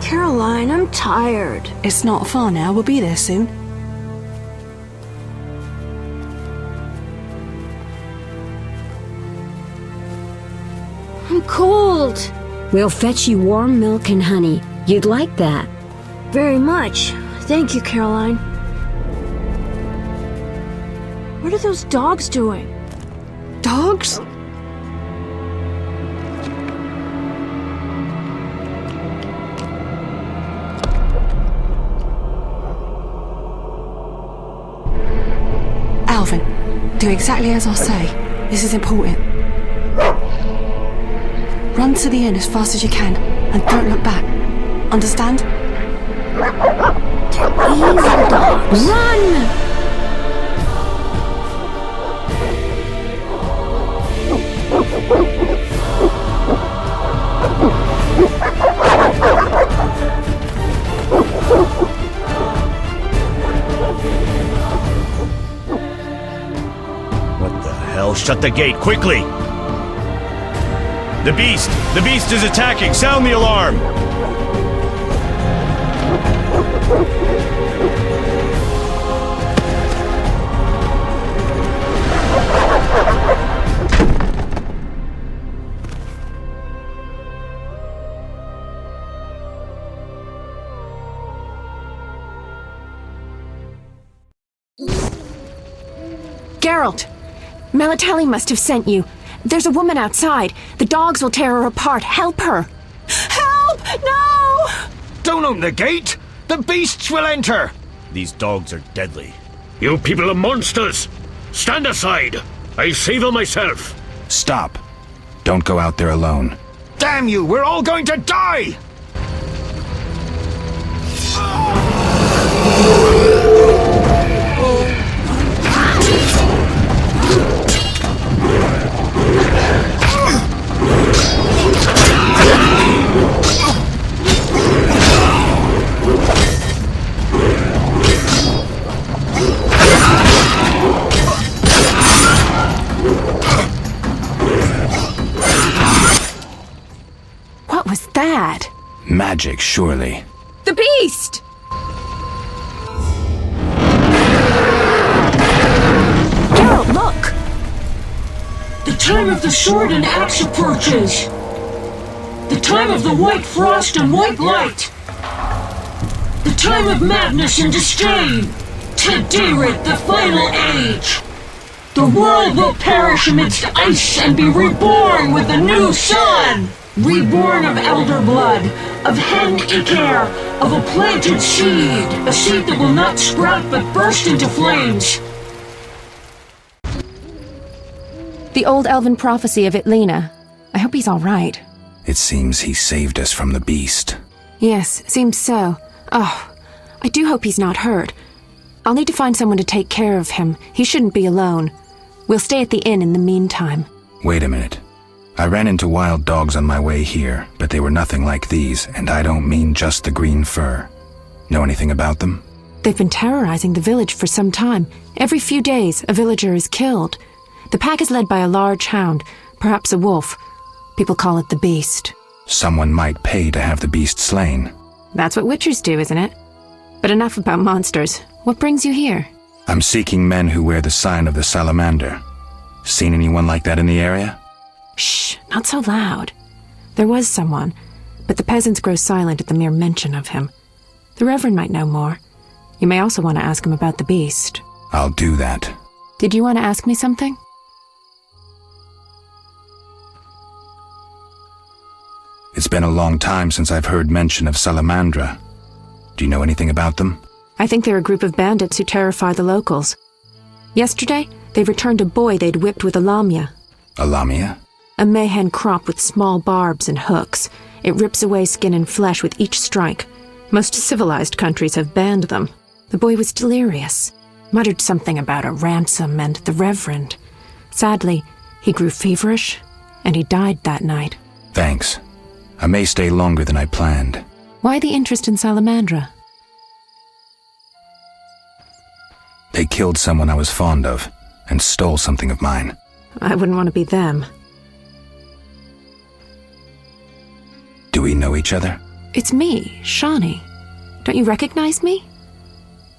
Caroline, I'm tired. It's not far now. We'll be there soon. I'm cold. We'll fetch you warm milk and honey. You'd like that. Very much. Thank you, Caroline. What are those dogs doing? Dogs? Alvin, do exactly as I say. This is important. Run to the inn as fast as you can, and don't look back. Understand? Evil dogs. Run! What the hell? Shut the gate, quickly! The beast! The beast is attacking! Sound the alarm! Geralt! Melatelli must have sent you. There's a woman outside. The dogs will tear her apart. Help her! Help! No! Don't open the gate! The beasts will enter! These dogs are deadly. You people are monsters! Stand aside! I'll save them myself! Stop. Don't go out there alone. Damn you! We're all going to die! What was that? Magic, surely. The beast! Geralt, look! The time of the sword and axe approaches. The time of the white frost and white light. The time of madness and disdain. Tedirit, the final age. The world will perish amidst ice and be reborn with the new sun. Reborn of elder blood, of hen Icair, of a planted seed. A seed that will not sprout but burst into flames. The old elven prophecy of Itlena. I hope he's all right. It seems he saved us from the beast. Yes, seems so. Oh, I do hope he's not hurt. I'll need to find someone to take care of him. He shouldn't be alone. We'll stay at the inn in the meantime. Wait a minute. I ran into wild dogs on my way here, but they were nothing like these, and I don't mean just the green fur. Know anything about them? They've been terrorizing the village for some time. Every few days, a villager is killed. The pack is led by a large hound, perhaps a wolf. People call it the beast. Someone might pay to have the beast slain. That's what witchers do, isn't it? But enough about monsters. What brings you here? I'm seeking men who wear the sign of the salamander. Seen anyone like that in the area? Shh, not so loud. There was someone, but the peasants grow silent at the mere mention of him. The Reverend might know more. You may also want to ask him about the beast. I'll do that. Did you want to ask me something? It's been a long time since I've heard mention of Salamandra. Do you know anything about them? I think they're a group of bandits who terrify the locals. Yesterday, they returned a boy they'd whipped with a lamia. A lamia? A mayhen crop with small barbs and hooks. It rips away skin and flesh with each strike. Most civilized countries have banned them. The boy was delirious, muttered something about a ransom and the Reverend. Sadly, he grew feverish, and he died that night. Thanks. I may stay longer than I planned. Why the interest in Salamandra? They killed someone I was fond of, and stole something of mine. I wouldn't want to be them. Do we know each other? It's me, Shawnee. Don't you recognize me?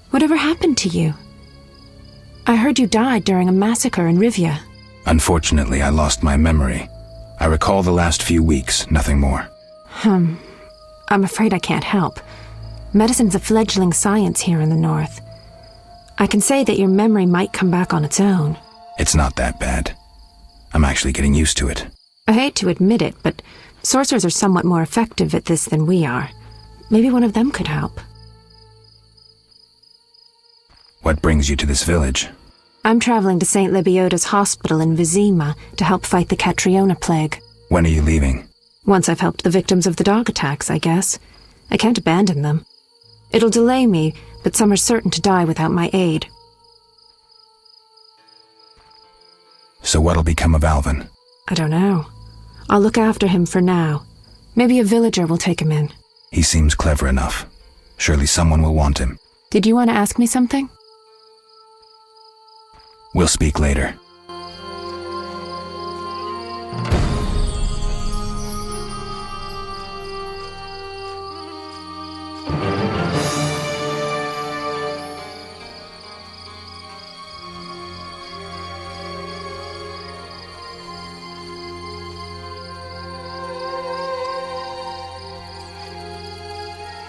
Whatever happened to you? I heard you died during a massacre in Rivia. Unfortunately, I lost my memory. I recall the last few weeks, nothing more. I'm afraid I can't help. Medicine's a fledgling science here in the north. I can say that your memory might come back on its own. It's not that bad. I'm actually getting used to it. I hate to admit it, but sorcerers are somewhat more effective at this than we are. Maybe one of them could help. What brings you to this village? I'm traveling to St. Lebioda's hospital in Vizima to help fight the Catriona plague. When are you leaving? Once I've helped the victims of the dog attacks, I guess. I can't abandon them. It'll delay me, but some are certain to die without my aid. So what'll become of Alvin? I don't know. I'll look after him for now. Maybe a villager will take him in. He seems clever enough. Surely someone will want him. Did you want to ask me something? We'll speak later.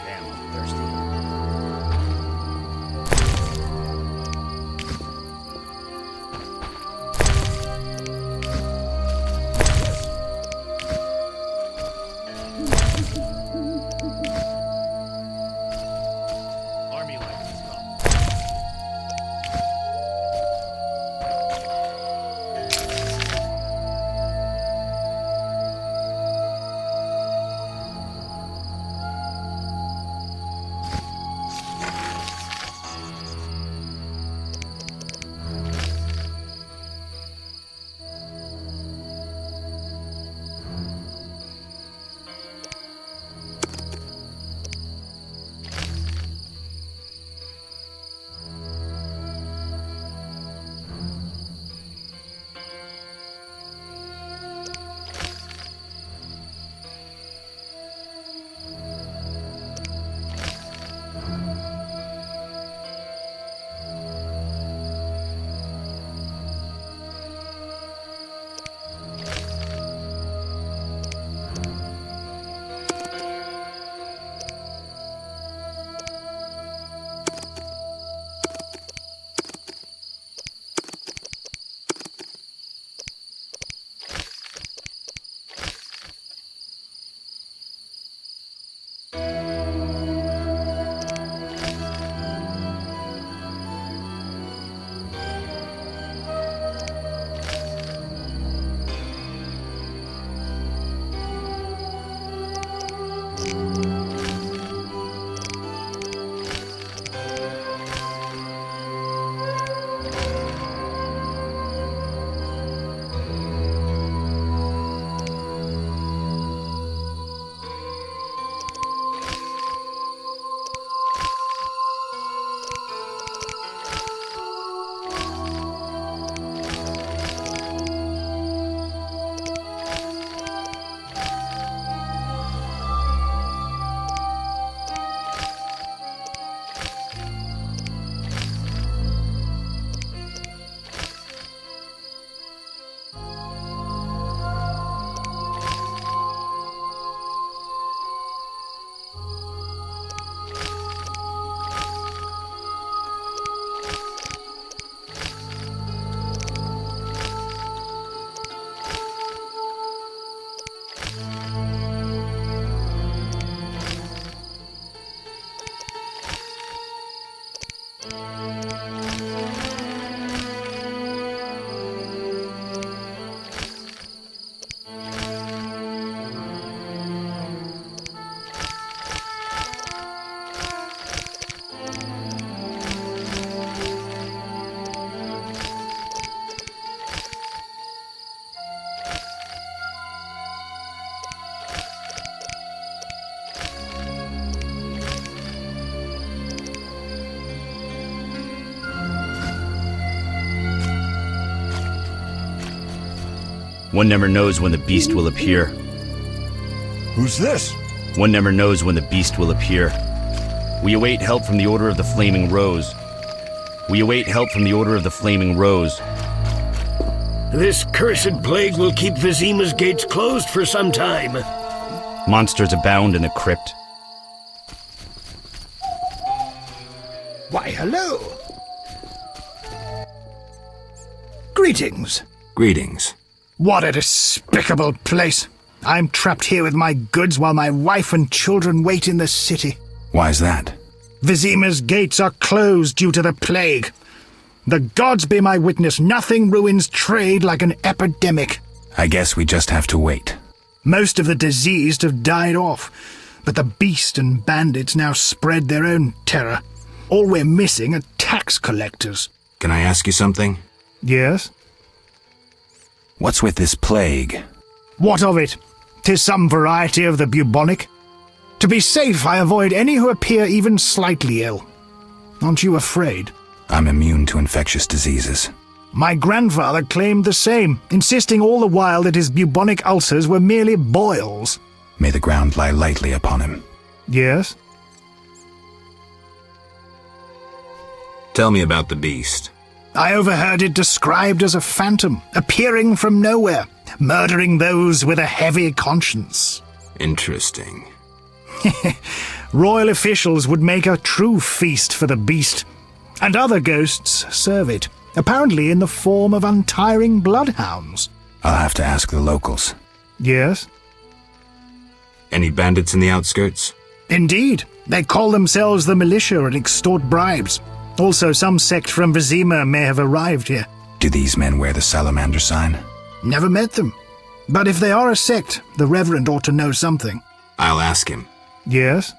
Damn, I'm thirsty. Army license call. One never knows when the beast will appear. Who's this? One never knows when the beast will appear. We await help from the Order of the Flaming Rose. We await help from the Order of the Flaming Rose. This cursed plague will keep Vizima's gates closed for some time. Monsters abound in the crypt. Why, hello. Greetings. Greetings. What a despicable place. I'm trapped here with my goods while my wife and children wait in the city. Why's that? Vizima's gates are closed due to the plague. The gods be my witness, nothing ruins trade like an epidemic. I guess we just have to wait. Most of the diseased have died off, but the beast and bandits now spread their own terror. All we're missing are tax collectors. Can I ask you something? Yes? What's with this plague? What of it? 'Tis some variety of the bubonic. To be safe, I avoid any who appear even slightly ill. Aren't you afraid? I'm immune to infectious diseases. My grandfather claimed the same, insisting all the while that his bubonic ulcers were merely boils. May the ground lie lightly upon him. Yes? Tell me about the beast. I overheard it described as a phantom, appearing from nowhere, murdering those with a heavy conscience. Interesting. Royal officials would make a true feast for the beast, and other ghosts serve it, apparently in the form of untiring bloodhounds. I'll have to ask the locals. Yes? Any bandits in the outskirts? Indeed. They call themselves the militia and extort bribes. Also, some sect from Vizima may have arrived here. Do these men wear the salamander sign? Never met them. But if they are a sect, the Reverend ought to know something. I'll ask him. Yes?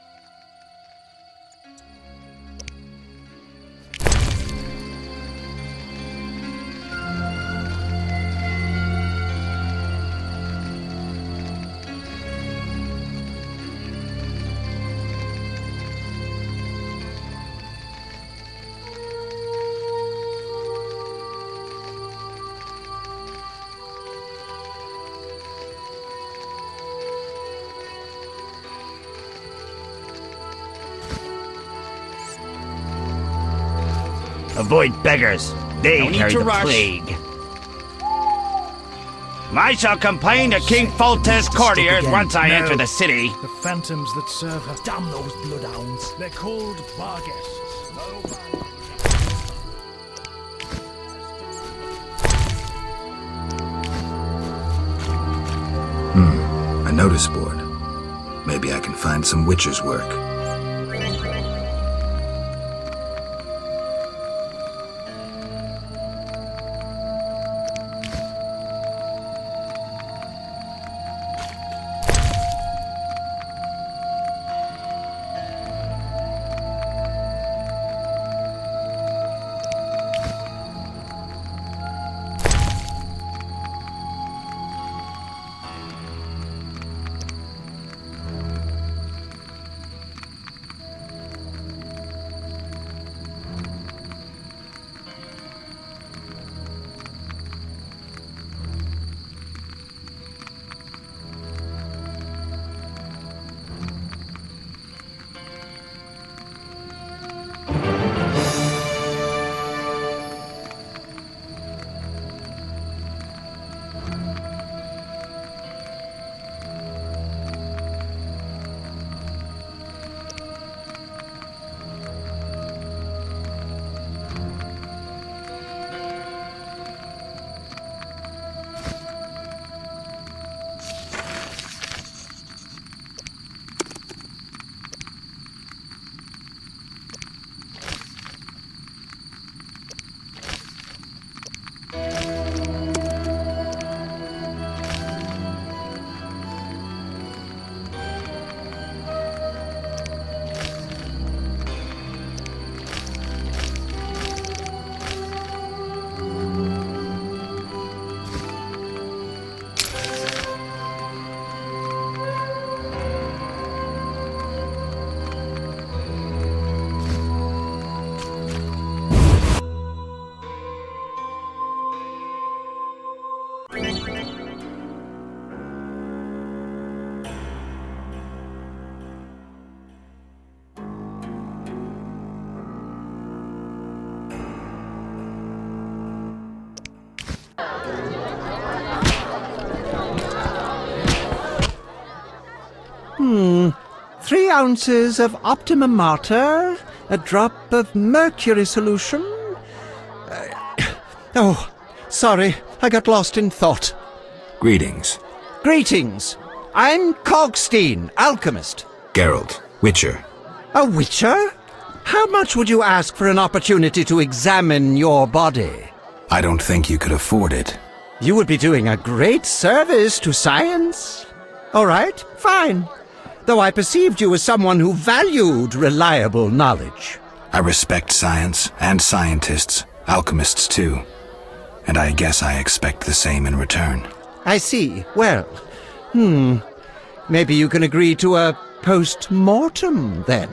Avoid beggars. They No need carry to the rush. plague. I shall complain to King Foltest's courtiers again. once I No. enter the city. The phantoms that serve her. Damn those bloodhounds. They're called bar guests. A notice board. Maybe I can find some witcher's work. 3 ounces of optimum mater, a drop of mercury solution. Oh, sorry, I got lost in thought. Greetings. Greetings. I'm Cogstein, alchemist. Geralt, Witcher. A witcher? How much would you ask for an opportunity to examine your body? I don't think you could afford it. You would be doing a great service to science. All right, fine. Though I perceived you as someone who valued reliable knowledge. I respect science and scientists, alchemists too. And I guess I expect the same in return. I see. Well, maybe you can agree to a post-mortem, then.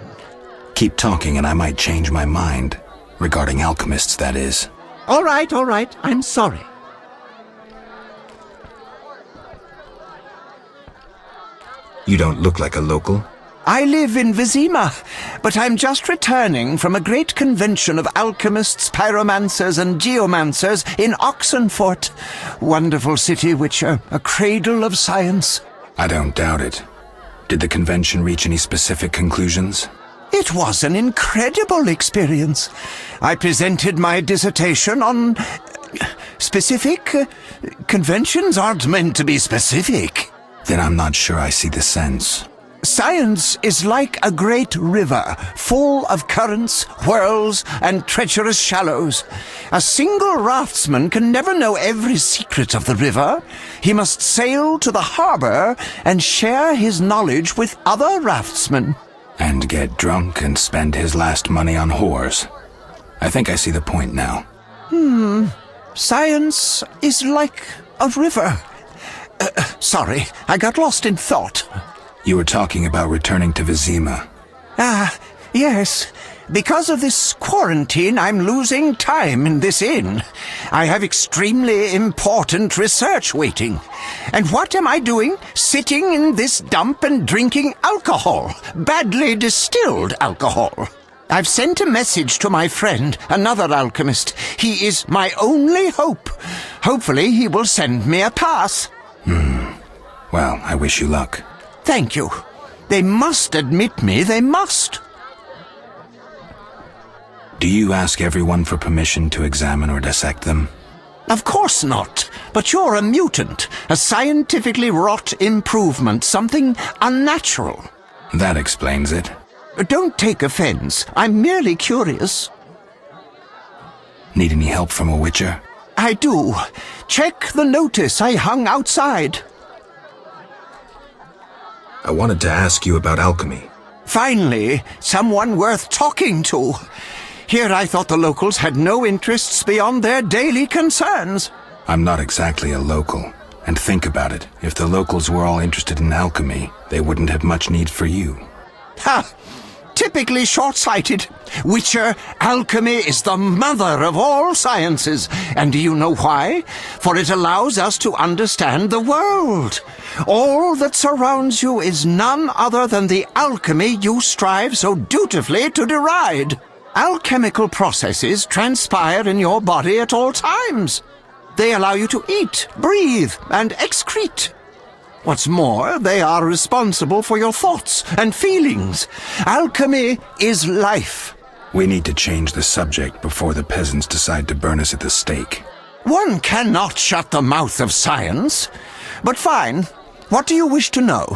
Keep talking and I might change my mind. Regarding alchemists, that is. All right. I'm sorry. You don't look like a local. I live in Vizima, but I'm just returning from a great convention of alchemists, pyromancers, and geomancers in Oxenfurt. Wonderful city, Witcher, a cradle of science. I don't doubt it. Did the convention reach any specific conclusions? It was an incredible experience. I presented my dissertation on... specific? Conventions aren't meant to be specific. Then I'm not sure I see the sense. Science is like a great river, full of currents, whirls, and treacherous shallows. A single raftsman can never know every secret of the river. He must sail to the harbor and share his knowledge with other raftsmen. And get drunk and spend his last money on whores. I think I see the point now. Science is like a river. Sorry, I got lost in thought. You were talking about returning to Vizima. Yes. Because of this quarantine, I'm losing time in this inn. I have extremely important research waiting. And what am I doing? Sitting in this dump and drinking alcohol. Badly distilled alcohol. I've sent a message to my friend, another alchemist. He is my only hope. Hopefully he will send me a pass. Well, I wish you luck. Thank you. They must admit me, they must. Do you ask everyone for permission to examine or dissect them? Of course not. But you're a mutant, a scientifically wrought improvement, something unnatural. That explains it. Don't take offense. I'm merely curious. Need any help from a witcher? I do. Check the notice I hung outside. I wanted to ask you about alchemy. Finally, someone worth talking to. Here I thought the locals had no interests beyond their daily concerns. I'm not exactly a local. And think about it. If the locals were all interested in alchemy, they wouldn't have much need for you. Ha! Typically short-sighted. Witcher, alchemy is the mother of all sciences. And do you know why? For it allows us to understand the world. All that surrounds you is none other than the alchemy you strive so dutifully to deride. Alchemical processes transpire in your body at all times. They allow you to eat, breathe, and excrete. What's more, they are responsible for your thoughts and feelings. Alchemy is life. We need to change the subject before the peasants decide to burn us at the stake. One cannot shut the mouth of science. But fine. What do you wish to know?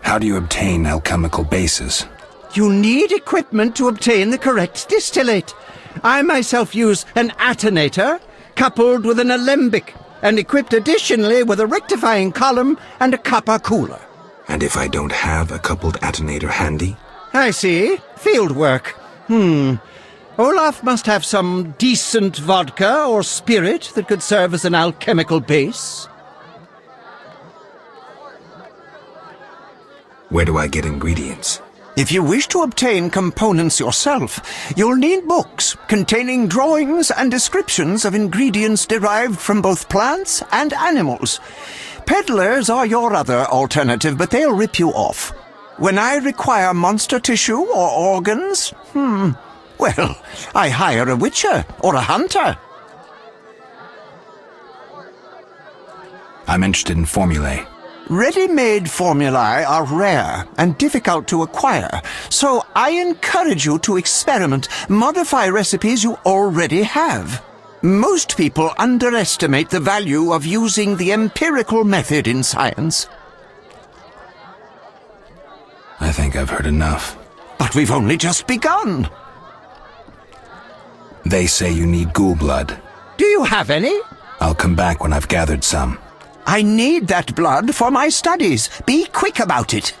How do you obtain alchemical bases? You need equipment to obtain the correct distillate. I myself use an attenator, coupled with an alembic, and equipped additionally with a rectifying column and a copper cooler. And if I don't have a coupled attenator handy? I see. Field work. Olaf must have some decent vodka or spirit that could serve as an alchemical base. Where do I get ingredients? If you wish to obtain components yourself, you'll need books containing drawings and descriptions of ingredients derived from both plants and animals. Peddlers are your other alternative, but they'll rip you off. When I require monster tissue or organs, well, I hire a witcher or a hunter. I'm interested in formulae. Ready-made formulae are rare and difficult to acquire, so I encourage you to experiment, modify recipes you already have. Most people underestimate the value of using the empirical method in science. I think I've heard enough. But we've only just begun. They say you need ghoul blood. Do you have any? I'll come back when I've gathered some. I need that blood for my studies. Be quick about it.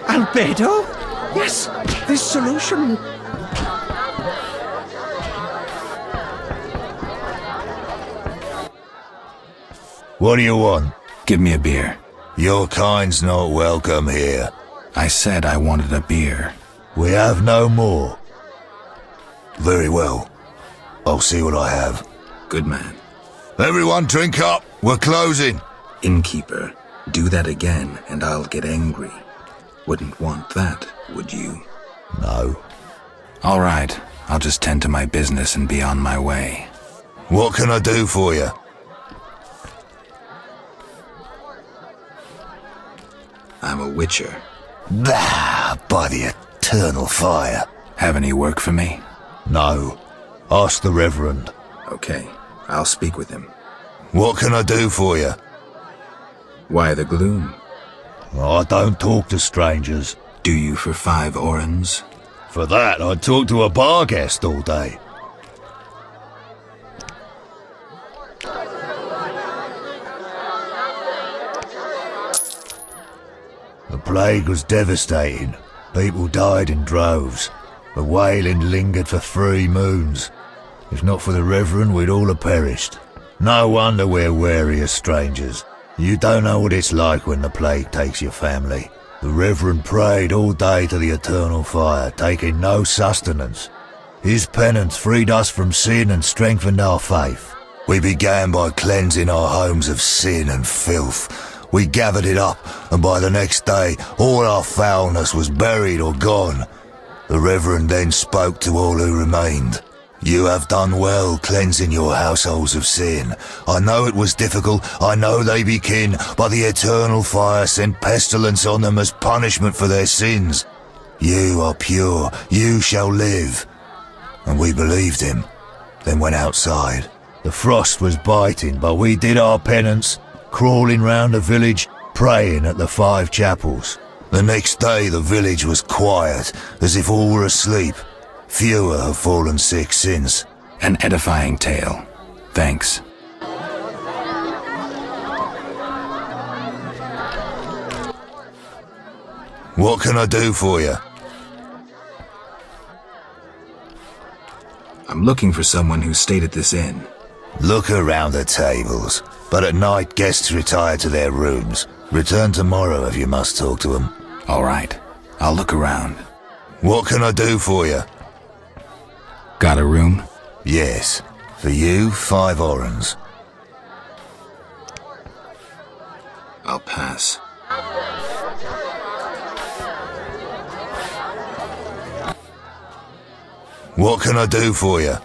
Albedo? Yes, this solution. What do you want? Give me a beer. Your kind's not welcome here. I said I wanted a beer. We have no more. Very well. I'll see what I have. Good man. Everyone drink up. We're closing. Innkeeper, do that again and I'll get angry. Wouldn't want that, would you? No. All right. I'll just tend to my business and be on my way. What can I do for you? I'm a witcher. Ah, by the eternal fire. Have any work for me? No. Ask the Reverend. Okay, I'll speak with him. What can I do for you? Why the gloom? I don't talk to strangers. Do you for 5 orens? For that, I'd talk to a bar guest all day. The plague was devastating. People died in droves. The wailing lingered for 3 moons. If not for the Reverend, we'd all have perished. No wonder we're wary of strangers. You don't know what it's like when the plague takes your family. The Reverend prayed all day to the eternal fire, taking no sustenance. His penance freed us from sin and strengthened our faith. We began by cleansing our homes of sin and filth. We gathered it up, and by the next day, all our foulness was buried or gone. The Reverend then spoke to all who remained. You have done well cleansing your households of sin. I know it was difficult, I know they be kin, but the eternal fire sent pestilence on them as punishment for their sins. You are pure, you shall live. And we believed him, then went outside. The frost was biting, but we did our penance, crawling round the village, praying at the 5 chapels. The next day the village was quiet, as if all were asleep. Fewer have fallen sick since. An edifying tale. Thanks. What can I do for you? I'm looking for someone who stayed at this inn. Look around the tables, but at night guests retire to their rooms. Return tomorrow if you must talk to them. All right, I'll look around. What can I do for you? Got a room? Yes. For you, 5 orens. I'll pass. What can I do for you?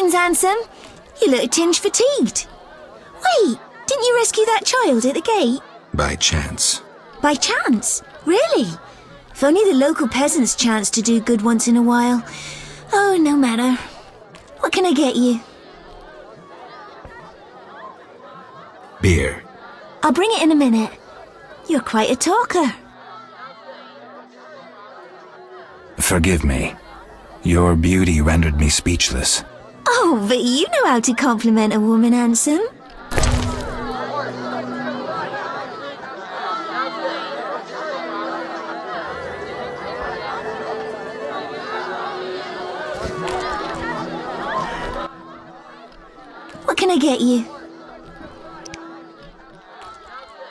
Greetings, handsome. You look a tinge fatigued. Wait, didn't you rescue that child at the gate? By chance. By chance? Really? If only the local peasants chanced to do good once in a while. Oh, no matter. What can I get you? Beer. I'll bring it in a minute. You're quite a talker. Forgive me. Your beauty rendered me speechless. Oh, but you know how to compliment a woman, handsome. What can I get you?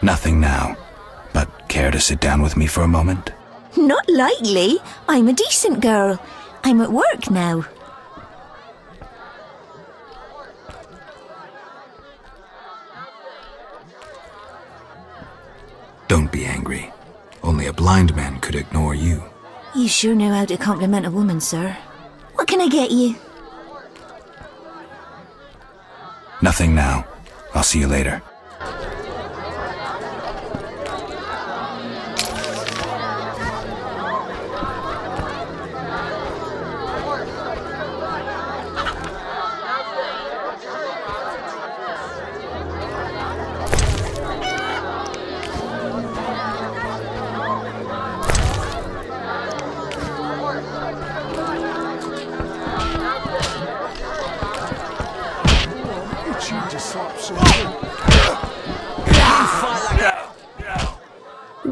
Nothing now, but care to sit down with me for a moment? Not likely. I'm a decent girl. I'm at work now. Don't be angry. Only a blind man could ignore you. You sure know how to compliment a woman, sir. What can I get you? Nothing now. I'll see you later.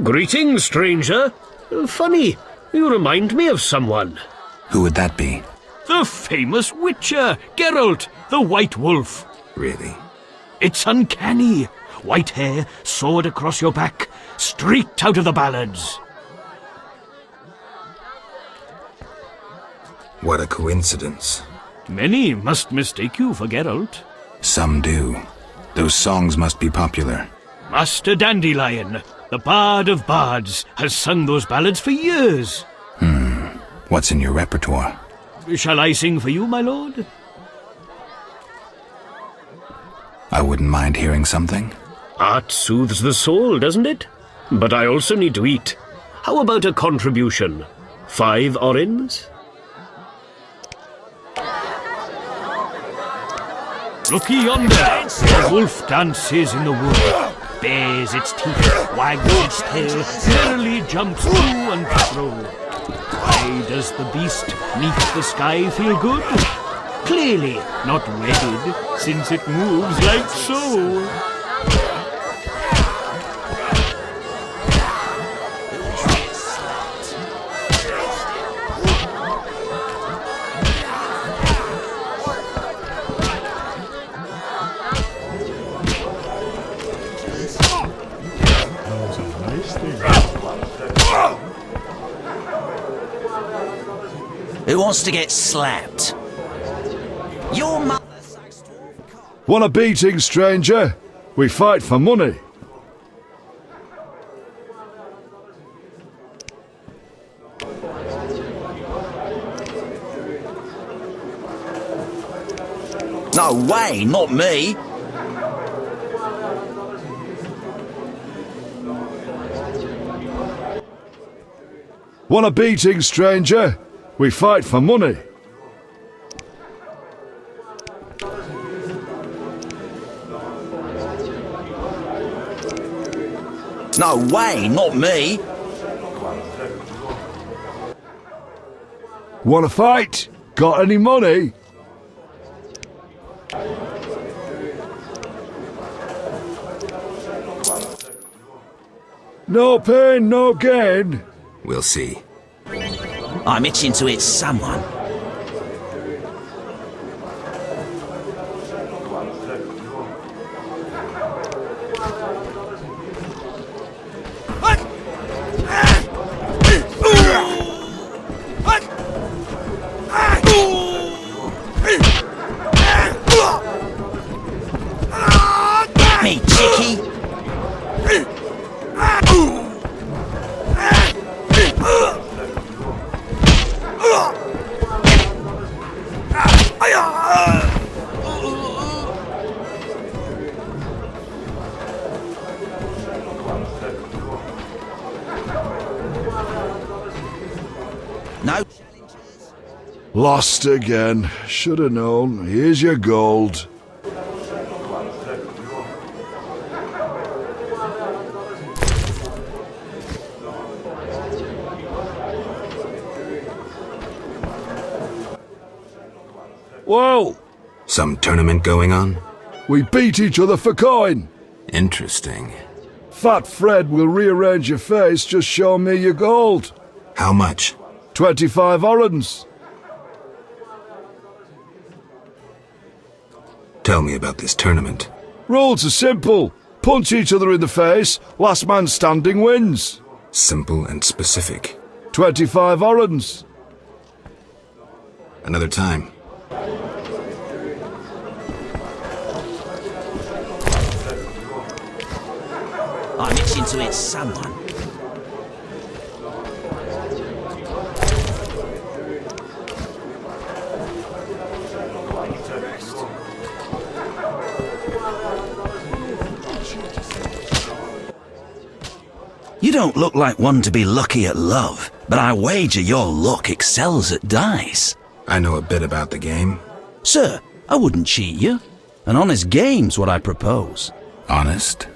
Greetings, stranger. Funny, you remind me of someone. Who would that be? The famous Witcher, Geralt, the White Wolf. Really? It's uncanny. White hair, sword across your back, straight out of the ballads. What a coincidence. Many must mistake you for Geralt. Some do. Those songs must be popular. Master Dandelion, the bard of bards, has sung those ballads for years. What's in your repertoire? Shall I sing for you, my lord? I wouldn't mind hearing something. Art soothes the soul, doesn't it? But I also need to eat. How about a contribution? 5 orens? Look yonder! The wolf dances in the wood, bares its teeth, wags its tail, merrily jumps to and fro. Why does the beast neath the sky feel good? Clearly not wedded, since it moves like so. Who wants to get slapped? Your mother sucks 12 cocks. Want a beating, stranger? We fight for money. No way, not me. Want a beating, stranger? We fight for money. No way, not me. Want to fight? Got any money? No pain, no gain. We'll see. I'm itching to hit someone. Get me, chickie! No. Lost again. Should have known. Here's your gold. Whoa! Some tournament going on? We beat each other for coin. Interesting. Fat Fred will rearrange your face, just show me your gold. How much? 25 orens. Tell me about this tournament. Rules are simple. Punch each other in the face, last man standing wins. Simple and specific. 25 orens. Another time. I'm itching to hit someone. You don't look like one to be lucky at love, but I wager your luck excels at dice. I know a bit about the game. Sir, I wouldn't cheat you. An honest game's what I propose. Honest?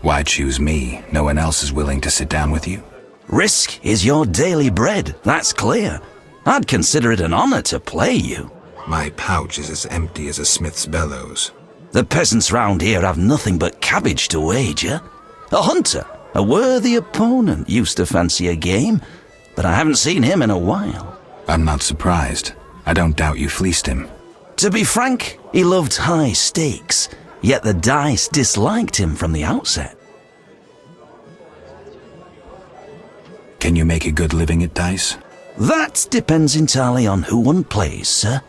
Why choose me? No one else is willing to sit down with you? Risk is your daily bread, that's clear. I'd consider it an honor to play you. My pouch is as empty as a smith's bellows. The peasants round here have nothing but cabbage to wager. A hunter, a worthy opponent, used to fancy a game, but I haven't seen him in a while. I'm not surprised. I don't doubt you fleeced him. To be frank, he loved high stakes, yet the dice disliked him from the outset. Can you make a good living at dice? That depends entirely on who one plays, sir.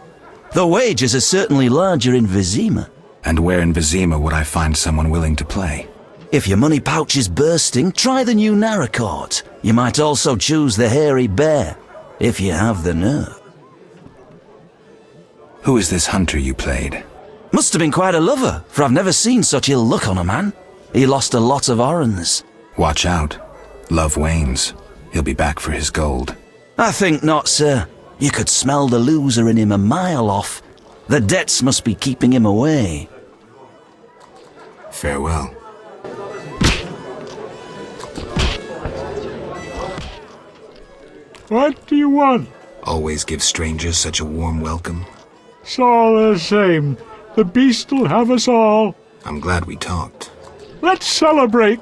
The wages are certainly larger in Vizima. And where in Vizima would I find someone willing to play? If your money pouch is bursting, try the new Narracourt. You might also choose the Hairy Bear, if you have the nerve. Who is this hunter you played? Must have been quite a lover, for I've never seen such ill luck on a man. He lost a lot of orens. Watch out. Love wanes. He'll be back for his gold. I think not, sir. You could smell the loser in him a mile off. The debts must be keeping him away. Farewell. What do you want? Always give strangers such a warm welcome. It's all the same. The beast'll have us all. I'm glad we talked. Let's celebrate.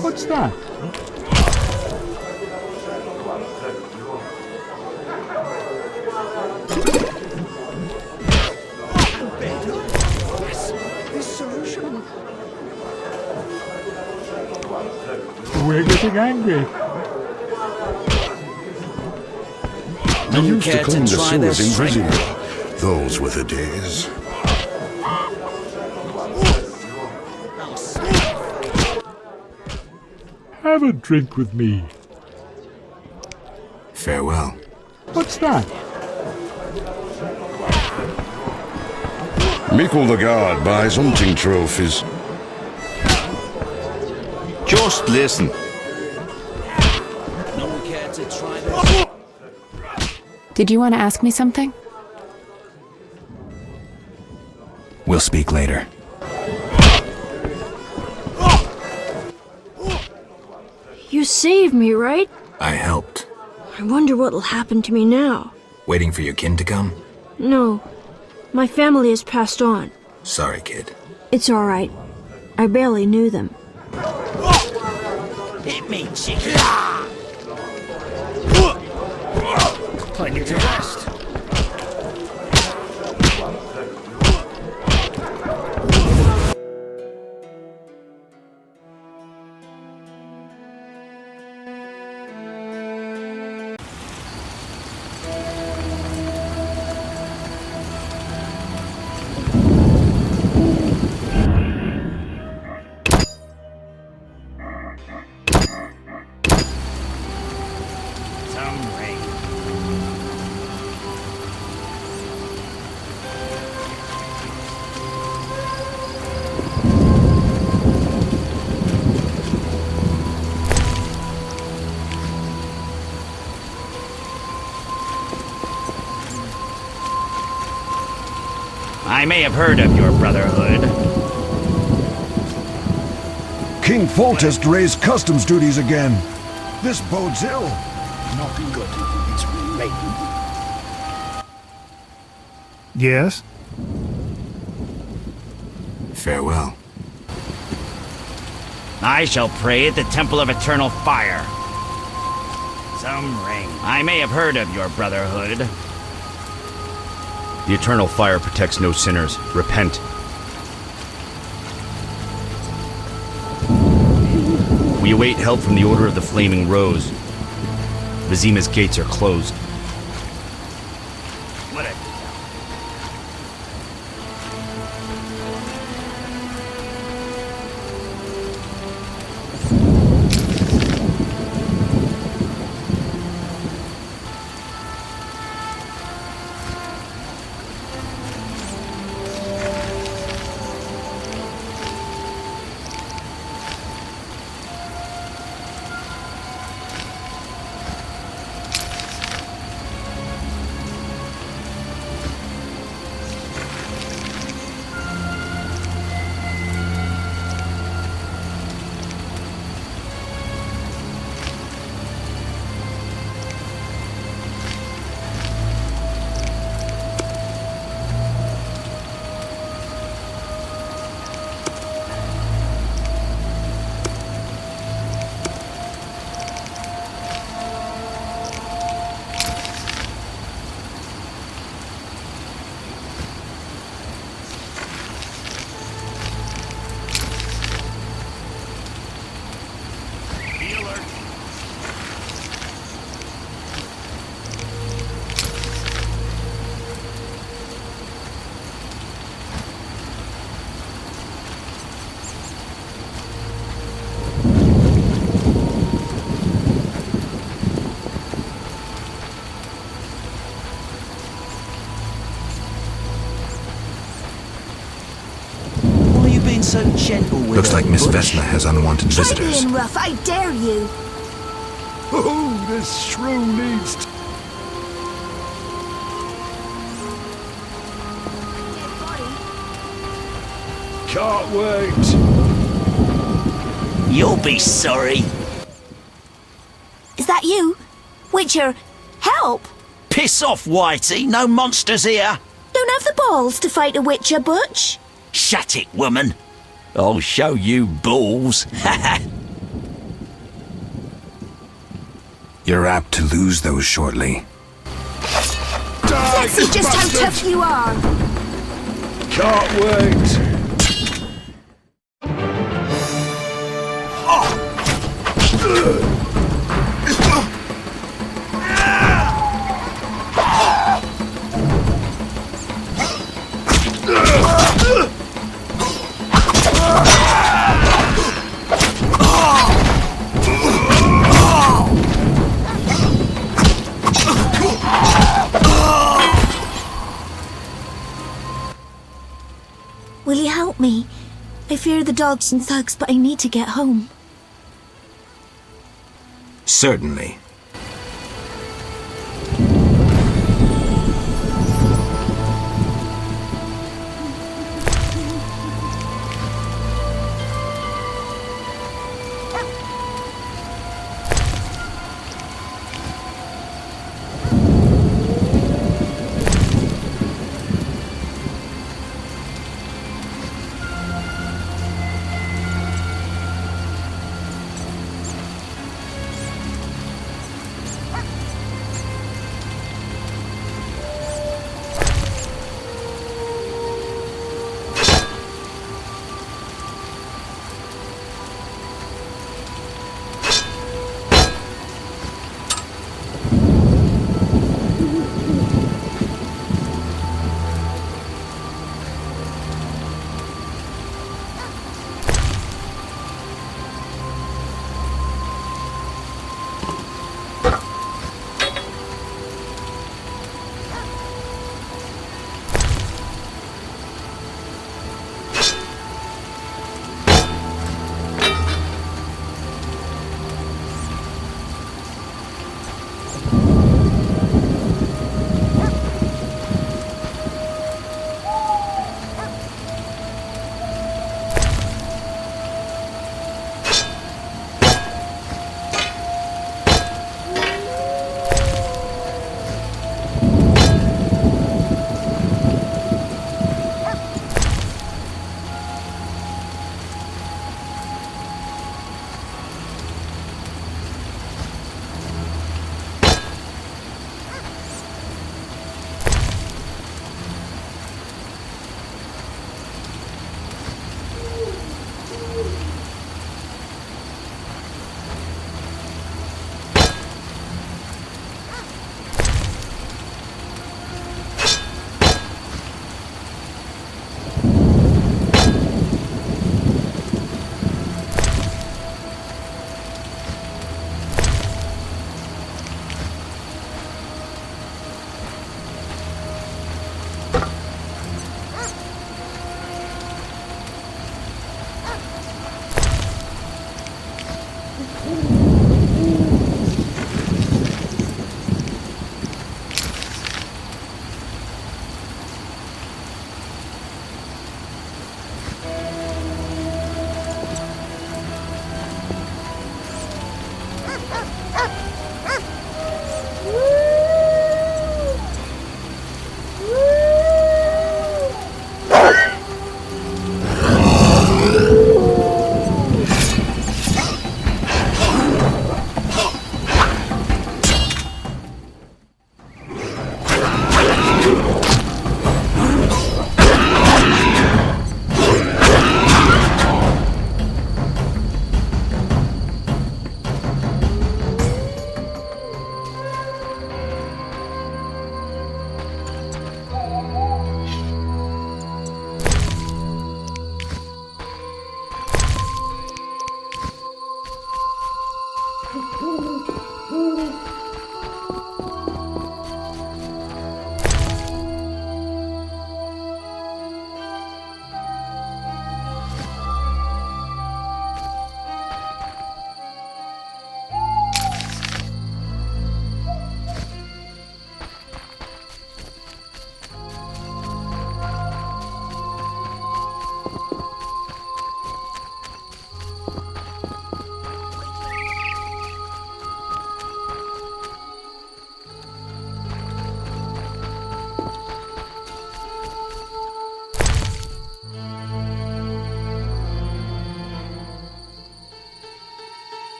What's that? We're getting angry. I used to clean the sewers in prison. Those were the days. Have a drink with me. Farewell. What's that? Mickle the guard buys hunting trophies. Just listen. No one cared to try this. Did you want to ask me something? We'll speak later. You saved me, right? I helped. I wonder what'll happen to me now. Waiting for your kin to come? No. My family has passed on. Sorry, kid. It's all right. I barely knew them. Hit me, chicken. I need to rest. I may have heard of your brotherhood. King Foltest raised customs duties again. This bodes ill. Not good. It's late. Yes? Farewell. I shall pray at the Temple of Eternal Fire. Some ring. I may have heard of your brotherhood. The Eternal Fire protects no sinners. Repent. We await help from the Order of the Flaming Rose. Vizima's gates are closed. So gentle with Looks her, like Miss Butch. Vesna has unwanted Try visitors. being rough, I dare you. Oh, this shrew needs Can't wait. You'll be sorry. Is that you? Witcher, help! Piss off, Whitey. No monsters here. Don't have the balls to fight a Witcher, Butch. Shut it, woman. I'll show you balls. You're apt to lose those shortly. Let's see just how tough you are. Can't wait. Will you help me? I fear the dogs and thugs, but I need to get home. Certainly.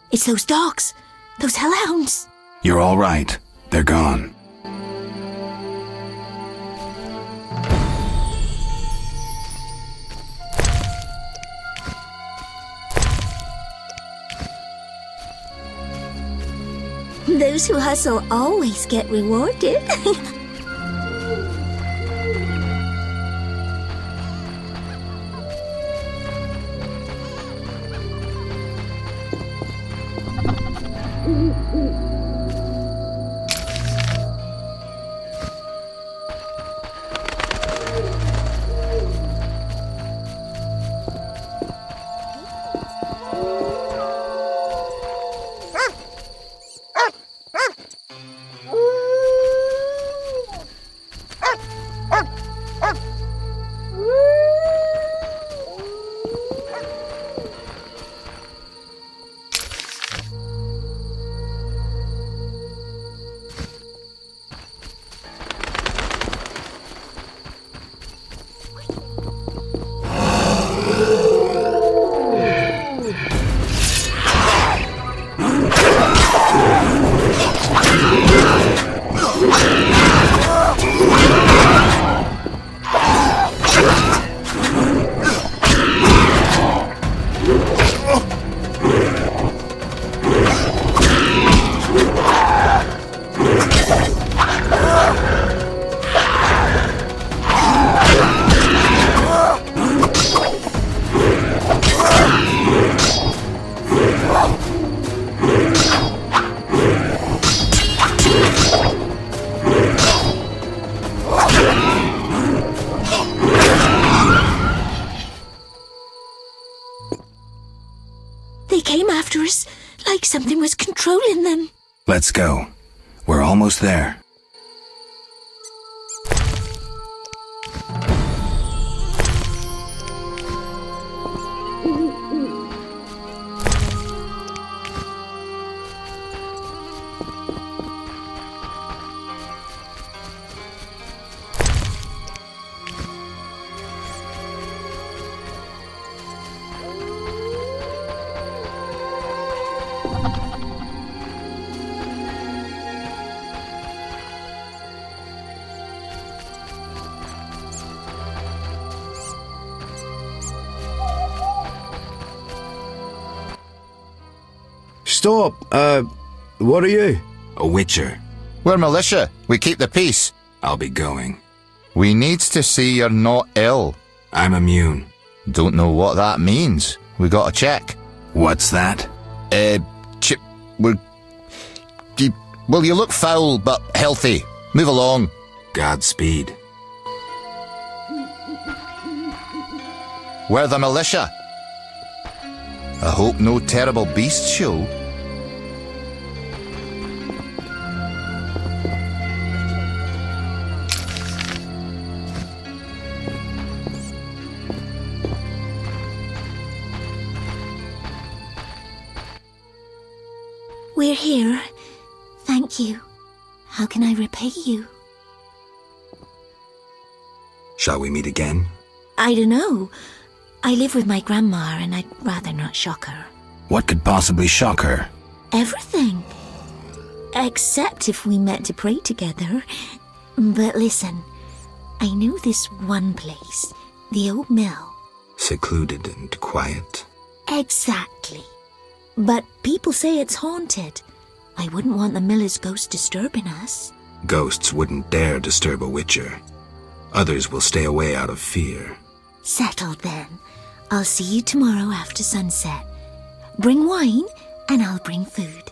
It's those dogs. Those hellhounds. You're all right. They're gone. Those who hustle always get rewarded. They came after us, like something was controlling them. Let's go. We're almost there. Stop! What are you? A witcher. We're militia. We keep the peace. I'll be going. We needs to see you're not ill. I'm immune. Don't know what that means. We gotta check. What's that? Well, you look foul, but healthy. Move along. Godspeed. We're the militia. I hope no terrible beasts show. We're here. Thank you. How can I repay you? Shall we meet again? I don't know. I live with my grandma and I'd rather not shock her. What could possibly shock her? Everything. Except if we met to pray together. But listen, I know this one place, the old mill. Secluded and quiet. Exactly. But people say it's haunted. I wouldn't want the miller's ghost disturbing us. Ghosts wouldn't dare disturb a witcher. Others will stay away out of fear. Settled then. I'll see you tomorrow after sunset. Bring wine, and I'll bring food.